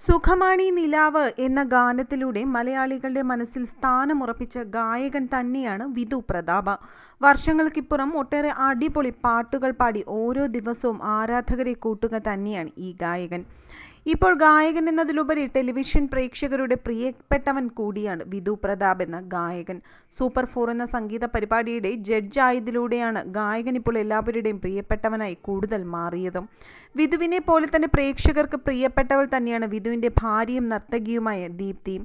സുഖമാണീ നിലാവ് എന്ന ഗാനത്തിലൂടെ മലയാളികളുടെ മനസ്സിൽ സ്ഥാനമുറപ്പിച്ച ഗായകൻ തന്നെയാണ് വിധു പ്രതാപ്. വർഷങ്ങൾക്കിപ്പുറം ഒട്ടേറെ അടിപൊളി പാട്ടുകൾ പാടി ഓരോ ദിവസവും ആരാധകരെ കൂട്ടുക തന്നെയാണ് ഈ ഗായകൻ. ഇപ്പോൾ ഗായകൻ എന്നതിലുപരി ടെലിവിഷൻ പ്രേക്ഷകരുടെ പ്രിയപ്പെട്ടവൻ കൂടിയാണ് വിധു പ്രതാപ് എന്ന ഗായകൻ. സൂപ്പർ 4 എന്ന സംഗീത പരിപാടിയുടെ ജഡ്ജായതിലൂടെയാണ് ഗായകൻ ഇപ്പോൾ എല്ലാവരുടെയും പ്രിയപ്പെട്ടവനായി കൂടുതൽ മാറിയതും. വിധുവിനെ പോലെ തന്നെ പ്രേക്ഷകർക്ക് പ്രിയപ്പെട്ടവൾ തന്നെയാണ് വിധുവിൻ്റെ ഭാര്യയും നർത്തകിയുമായ ദീപ്തി.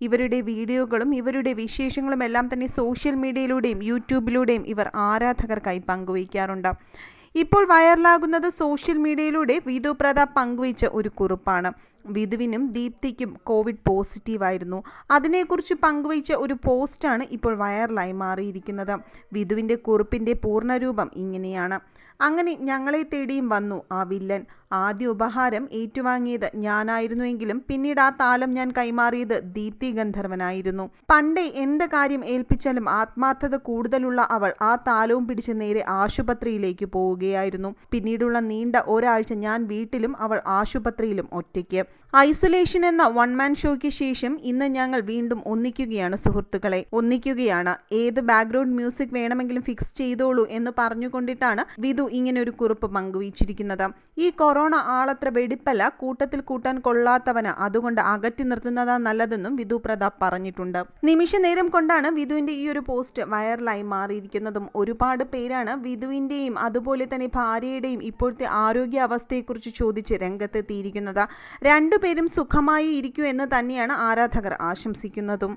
ഇവരുടെ വീഡിയോകളും ഇവരുടെ വിശേഷങ്ങളും എല്ലാം തന്നെ സോഷ്യൽ മീഡിയയിലൂടെയും യൂട്യൂബിലൂടെയും ഇവർ ആരാധകർക്കായി പങ്കുവയ്ക്കാറുണ്ട്. ഇപ്പോൾ വൈറലാകുന്നത് സോഷ്യൽ മീഡിയയിലൂടെ വിധു പ്രതാപ് പങ്കുവച്ച ഒരു കുറിപ്പാണ്. വിധുവിനും ദീപ്തിക്കും കോവിഡ് പോസിറ്റീവായിരുന്നു. അതിനെക്കുറിച്ച് പങ്കുവച്ച ഒരു പോസ്റ്റാണ് ഇപ്പോൾ വൈറലായി മാറിയിരിക്കുന്നത്. വിധുവിൻ്റെ കുറിപ്പിൻ്റെ പൂർണ്ണരൂപം ഇങ്ങനെയാണ്: അങ്ങനെ ഞങ്ങളെ തേടിയും വന്നു ആ വില്ലൻ. ആദ്യ ഉപഹാരം ഏറ്റുവാങ്ങിയത് ഞാനായിരുന്നുവെങ്കിലും പിന്നീട് ആ താലം ഞാൻ കൈമാറിയത് ദീപ്തി ഗന്ധർവനായിരുന്നു. പണ്ടേ എന്ത് കാര്യം ഏൽപ്പിച്ചാലും ആത്മാർത്ഥത കൂടുതലുള്ള അവൾ ആ താലവും പിടിച്ച് നേരെ ആശുപത്രിയിലേക്ക് പോവുകയായിരുന്നു. പിന്നീടുള്ള നീണ്ട ഒരാഴ്ച ഞാൻ വീട്ടിലും അവൾ ആശുപത്രിയിലും ഒറ്റയ്ക്ക്. ഐസൊലേഷൻ എന്ന വൺ മാൻ ഷോയ്ക്ക് ശേഷം ഇന്ന് ഞങ്ങൾ വീണ്ടും ഒന്നിക്കുകയാണ് സുഹൃത്തുക്കളെ, ഒന്നിക്കുകയാണ്. ഏത് ബാക്ക്ഗ്രൗണ്ട് മ്യൂസിക് വേണമെങ്കിലും ഫിക്സ് ചെയ്തോളൂ എന്ന് പറഞ്ഞുകൊണ്ടിട്ടാണ് വിധു ഇങ്ങനെ ഒരു കുറിപ്പ് പങ്കുവച്ചിരിക്കുന്നത്. ഈ കൊറോണ ആളത്ര വെടിപ്പല്ല, കൂട്ടത്തിൽ കൂട്ടാൻ കൊള്ളാത്തവന്, അതുകൊണ്ട് അകറ്റി നിർത്തുന്നതാ നല്ലതെന്നും വിധു പ്രതാപ് പറഞ്ഞിട്ടുണ്ട്. നിമിഷ നേരം കൊണ്ടാണ് വിധുവിന്റെ ഈ ഒരു പോസ്റ്റ് വൈറലായി മാറിയിരിക്കുന്നതും. ഒരുപാട് പേരാണ് വിധുവിന്റെയും അതുപോലെ തന്നെ ഭാര്യയുടെയും ഇപ്പോഴത്തെ ആരോഗ്യ അവസ്ഥയെക്കുറിച്ച് ചോദിച്ച് രംഗത്തെത്തിയിരിക്കുന്നത്. രണ്ടുപേരും സുഖമായി ഇരിക്കൂ എന്ന് തന്നെയാണ് ആരാധകർ ആശംസിക്കുന്നതും.